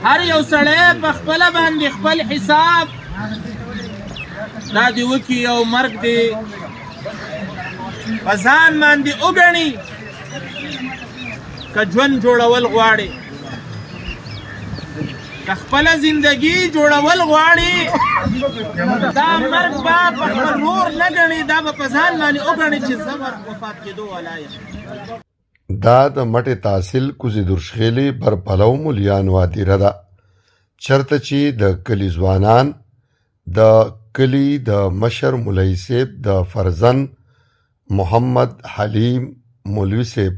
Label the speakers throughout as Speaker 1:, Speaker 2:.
Speaker 1: هر یو سړی په خپله باندې خپل حساب دا دې وکړي او مرګ دې په ځان باندې وګڼي که ژوند جوړول غواړي که خپله زندګي جوړول غواړي دا مرګ به په خپل رور نه ګڼي دا به په ځان باندې وګڼي چې زه به وفات کېدو والا یم.
Speaker 2: دا د مټې تحصیل کوزې درشخېلې برپلو مولیانو هدیره ده چېرته چې د کلي ځوانان د کلي د مشر مولوي صاحب د فرزند محمد حلیم مولوي صاحب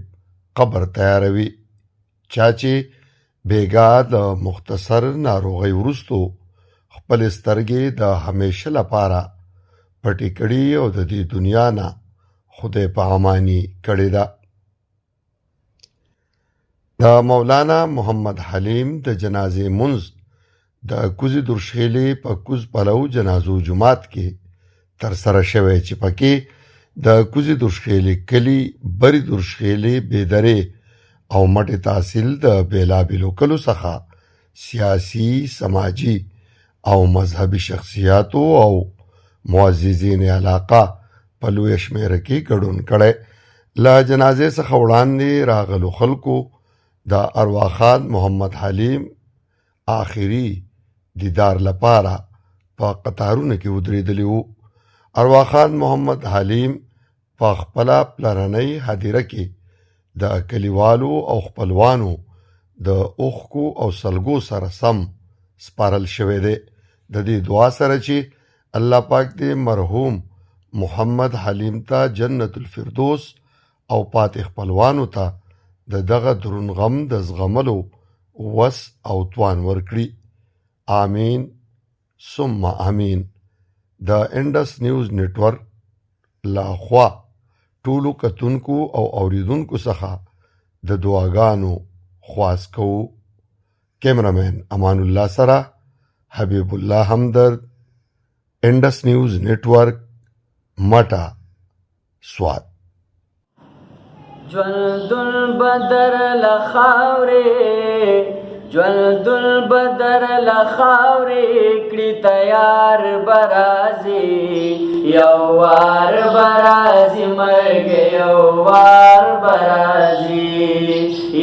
Speaker 2: قبر تیاروي چا چې بیګا د مختصر ناروغۍ وروستو خپلې سترګې د همیشه لپاره پټې کړي او د دې دنیا نه خدای په اماني کړې ده. د مولانا محمد حلیم د جنازې منځ د کوزې درشخېلې په کوز پلو جنازو جماعت کې ترسره شوی چې پکې د کوزې درشخېلې کلي بری درشخېلې بېدرې او مټې تحصیل د بېلابېلو کلو څخه سیاسي سماجي او مذهبي شخصیاتو او معززین علاقه په لویه شمېره کې ګډون کړی. له جنازې څخه وړاندې راغلو خلکو د ارواخان محمد حلیم آخري دیدار لپاره په قطارونو کې ودرېدلي وو. ارواخان محمد حلیم په خپله پلرنۍ هدیره کې د کلیوالو او خپلوانو د اوښکو او سلګو سره سم سپارل شوی دی. د دې دعا سره چې الله پاک دې مرحوم محمد حلیم ته جنت الفردوس او پاتې خپلوانو ته د دغه درون غم د زغملو وس او توان ورکړي. آمین ثم آمین. د انډس نیوز نیټورک له خوا ټولو کتونکو او اوریدونکو څخه د دعاګانو خواست کوو. کیمرامین امان الله سره حبیب الله همدرد، انډس نیوز نیټورک، مټا سوات.
Speaker 3: ژوندون بدر لخاورې ژوندون بدر لخاورې کړي تیار برازي یو وار برازي مرګ یو وار برازي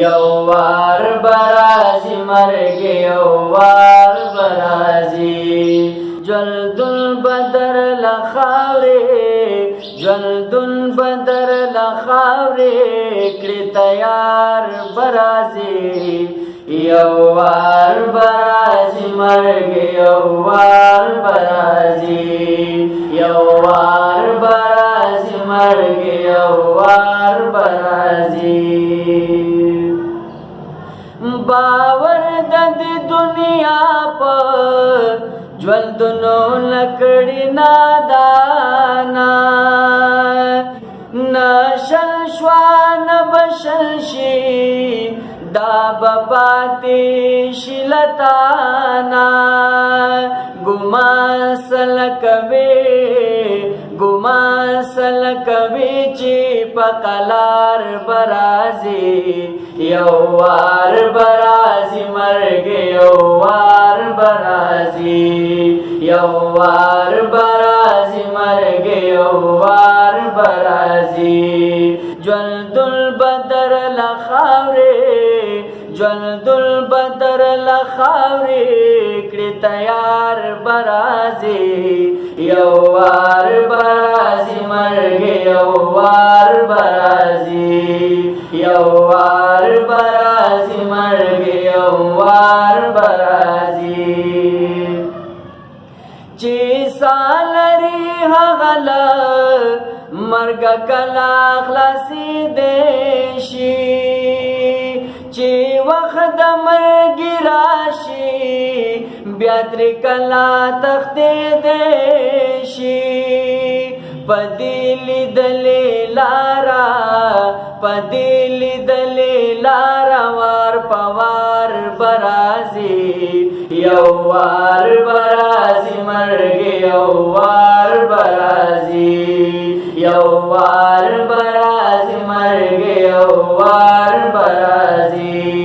Speaker 3: یو وار برازي مرګ یو وار برازي ژوندون بدر لخاورې ژوندون بدر لخاورې کړي تیار برازي یو وار برازي مرګ یو وار برازي یو وار برازي مرګ یو وار برازي. باور د دې دنیا په ژوندونو لکړي نادانا نشل شوا نه بشل شي دا بپاتی شلتانا گمان سلکوی چی پقلار برازی یو وار برازی مرگ یو وار برازی یو وار برازی مرگ یو وار برازی ژوندون بدر لخاورې ژوندون بدر لخاورې کړي تیار برازي یو وار برازي مرګ یو وار برازي یو وار برازي مرګ یو وار برازي چې سالري هغلا مرګ کلا خلاصي دیشي چې وخت د مرګ راشي بیا تر کلا تختې دیشي پدیلی دلیلارا پدیلی دلیلارا وار پوار برازی یو وار برازی مرگ یو وار برازی یو وار برازی مرگ یو وار برازی